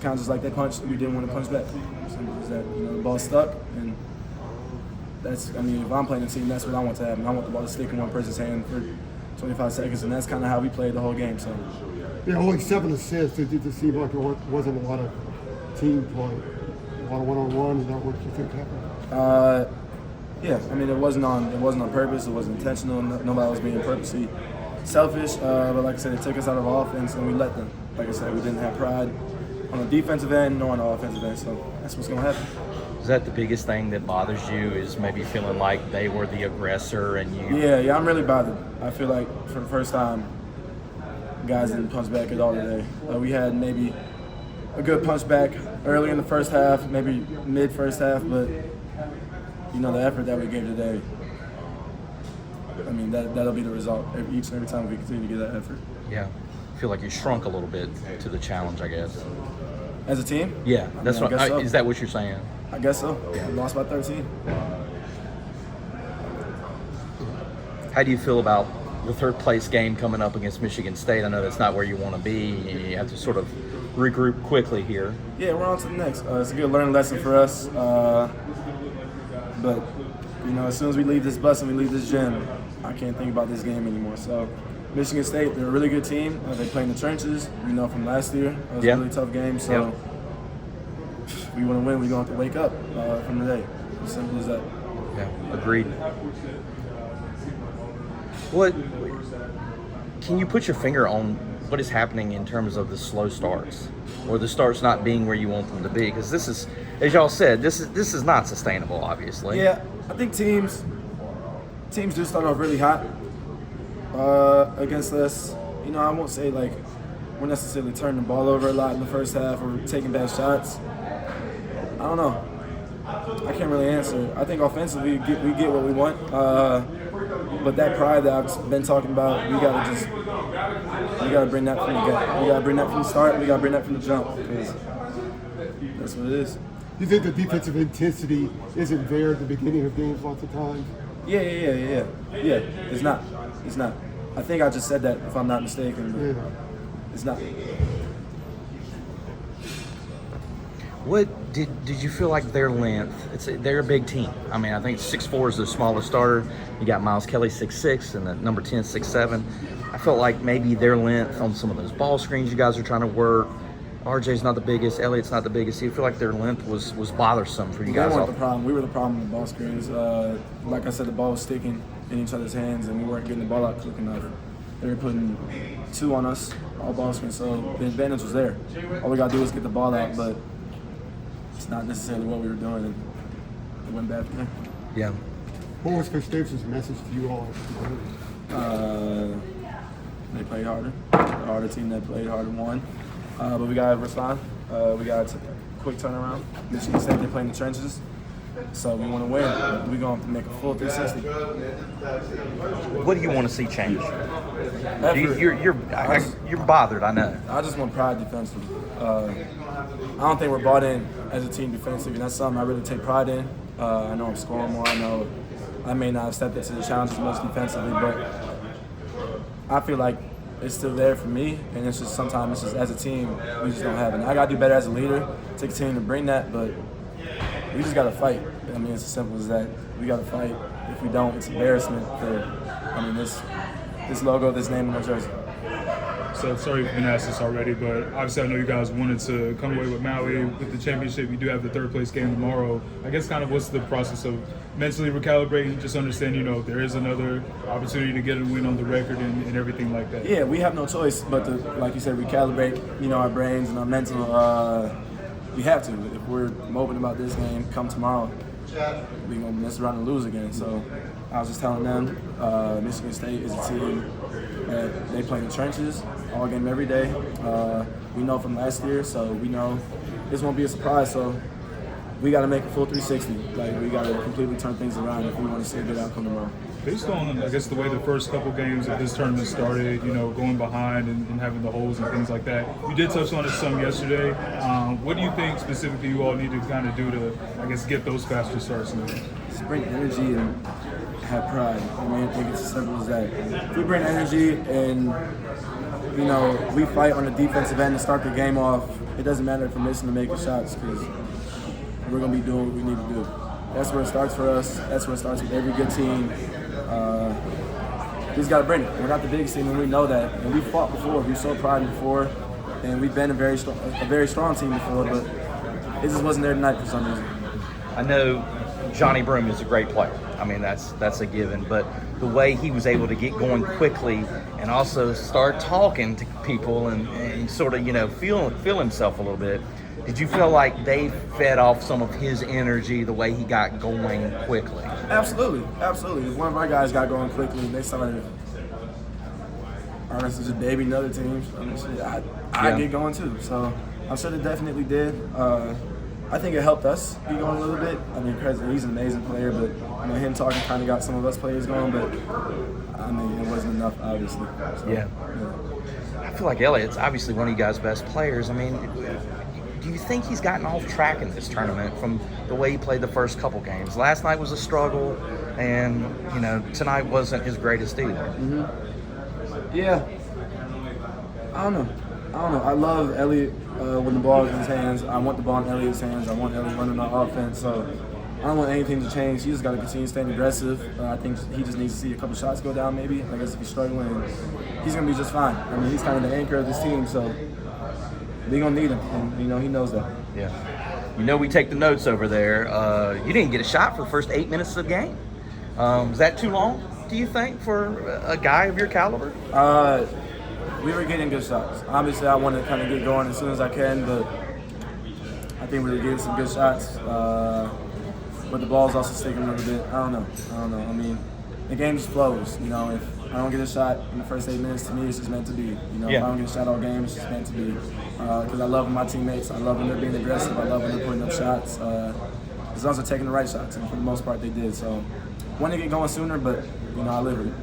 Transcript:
kind of just like they punched. We didn't want to punch back. Simple as that. You know, the ball stuck, and that's. I mean, if I'm playing a team, that's what I want to happen. I want the ball to stick in one person's hand for 25 seconds, and that's kind of how we played the whole game. So. Yeah, only 7 assists. It did seem like there wasn't a lot of team play, a lot of one-on-one. Is that what you think happened? Yeah. I mean, it wasn't on purpose. It wasn't intentional. Nobody was being purposely selfish. But like I said, it took us out of offense, and we let them. Like I said, we didn't have pride on the defensive end nor on the offensive end. So that's what's going to happen. Is that the biggest thing that bothers you? Is maybe feeling like they were the aggressor and you? Yeah. I'm really bothered. I feel like for the first time, guys didn't punch back at all today. We had maybe a good punch back early in the first half, maybe mid first half, but you know, the effort that we gave today, I mean, that'll be the result each and every time we continue to get that effort. Yeah. I feel like you shrunk a little bit to the challenge, I guess. As a team? Yeah. That's I guess so. Is that what you're saying? I guess so. Yeah. We lost by 13. How do you feel about the third place game coming up against Michigan State? I know that's not where you want to be. You have to sort of regroup quickly here. Yeah, we're on to the next. It's a good learning lesson for us. But, you know, as soon as we leave this bus and we leave this gym, I can't think about this game anymore. So, Michigan State, they're a really good team. They play in the trenches. We know from last year. It was a really tough game. So, we want to win. We're going to have to wake up from today. As simple as that. Yeah, agreed. What can you put your finger on what is happening in terms of the slow starts or the starts not being where you want them to be? Because this is, as y'all said, this is not sustainable, obviously. Yeah, I think teams do start off really hot against us. You know, I won't say like we're necessarily turning the ball over a lot in the first half or taking bad shots. I don't know. I can't really answer. I think offensively we get what we want. But that pride that I've been talking about, we gotta bring that from the get. We gotta bring that from the start. We gotta bring that from the jump because that's what it is. You think the defensive intensity isn't there at the beginning of games lots of times? Yeah. It's not. I think I just said that if I'm not mistaken. It's not. What did you feel like their length? They're a big team. I mean, I think 6'4" is the smallest starter. You got Miles Kelly 6'6" and the number 10 6'7". I felt like maybe their length on some of those ball screens you guys are trying to work. RJ's not the biggest. Elliott's not the biggest. You feel like their length was bothersome for you guys. They weren't the problem. We were the problem with the ball screens. Like I said, the ball was sticking in each other's hands, and we weren't getting the ball out quick enough. They were putting 2 on us, all ball screens. So the advantage was there. All we got to do was get the ball out, but it's not necessarily what we were doing, and it went bad from there. Yeah. What was Coach Davis' message to you all? They played harder. The harder team that played harder won. But we got to respond. We got to quick turnaround. Michigan State, they play in the trenches. So we want to win. We're going to have to make a full 360. What do you want to see change? You're bothered, I know. I just want pride defensively. I don't think we're bought in as a team defensively, and that's something I really take pride in. I know I'm scoring more. I know I may not have stepped into the challenge as much defensively, but I feel like it's still there for me, and it's just sometimes it's just as a team we just don't have it. I got to do better as a leader to continue to bring that, but we just got to fight. I mean, it's as simple as that. We got to fight. If we don't, it's embarrassment for this logo, this name on our jersey. So sorry if you've been asked this already, but obviously I know you guys wanted to come away with Maui with the championship. You do have the third place game tomorrow. I guess kind of what's the process of mentally recalibrating, just understand, there is another opportunity to get a win on the record and everything like that. Yeah, we have no choice but to, like you said, recalibrate, our brains and our mental. We have to. If we're moping about this game, come tomorrow, we're going to mess around and lose again. So I was just telling them, Michigan State is a team that they play in the trenches all game, every day. We know from last year, so we know this won't be a surprise. So we got to make a full 360. Like, we got to completely turn things around if we want to see a good outcome tomorrow. Based on, I guess, the way the first couple games of this tournament started, going behind and having the holes and things like that, you did touch on it some yesterday. What do you think specifically you all need to kind of do to, I guess, get those faster starts now? Just bring energy and have pride. I think it's as simple as that. If we bring energy and you know, we fight on the defensive end to start the game off. It doesn't matter if we're missing or making shots because we're going to be doing what we need to do. That's where it starts for us. That's where it starts with every good team. We just got to bring it. We're not the biggest team, and we know that. And we fought before. We showed pride before, and we've been a very strong team before, but it just wasn't there tonight for some reason. I know Johnny Broome is a great player. I mean, that's a given. But the way he was able to get going quickly and also start talking to people and sort of, you know, feel himself a little bit, did you feel like they fed off some of his energy the way he got going quickly? Absolutely, absolutely. If one of our guys got going quickly, they started, honestly, just babying other teams. I mean, shit, I get going too. So I'm sure they definitely did. I think it helped us be going a little bit. I mean, he's an amazing player, but you know, him talking kind of got some of us players going. But I mean, it wasn't enough, obviously. So, yeah. I feel like Elliott's obviously one of you guys' best players. I mean, do you think he's gotten off track in this tournament from the way he played the first couple games? Last night was a struggle, and you know, tonight wasn't his greatest either. Mm-hmm. Yeah. I don't know. I love Elliott when the ball is in his hands. I want the ball in Elliott's hands. I want Elliott running our offense. So I don't want anything to change. He just got to continue staying aggressive. I think he just needs to see a couple shots go down maybe. I guess if he's struggling, he's going to be just fine. I mean, he's kind of the anchor of this team, so we're going to need him. And, you know, he knows that. Yeah. You know, we take the notes over there. You didn't get a shot for the first 8 minutes of the game. Was that too long, do you think, for a guy of your caliber? We were getting good shots. Obviously, I want to kind of get going as soon as I can, but I think we were getting some good shots. But the ball's also sticking a little bit. I don't know. I mean, the game just flows. You know, if I don't get a shot in the first 8 minutes, to me, it's just meant to be. You know, if I don't get a shot all game, it's just meant to be. Because I love my teammates. I love when they're being aggressive. I love when they're putting up shots. As long as they're taking the right shots, and for the most part, they did. So, want to get going sooner, but you know, I live with it.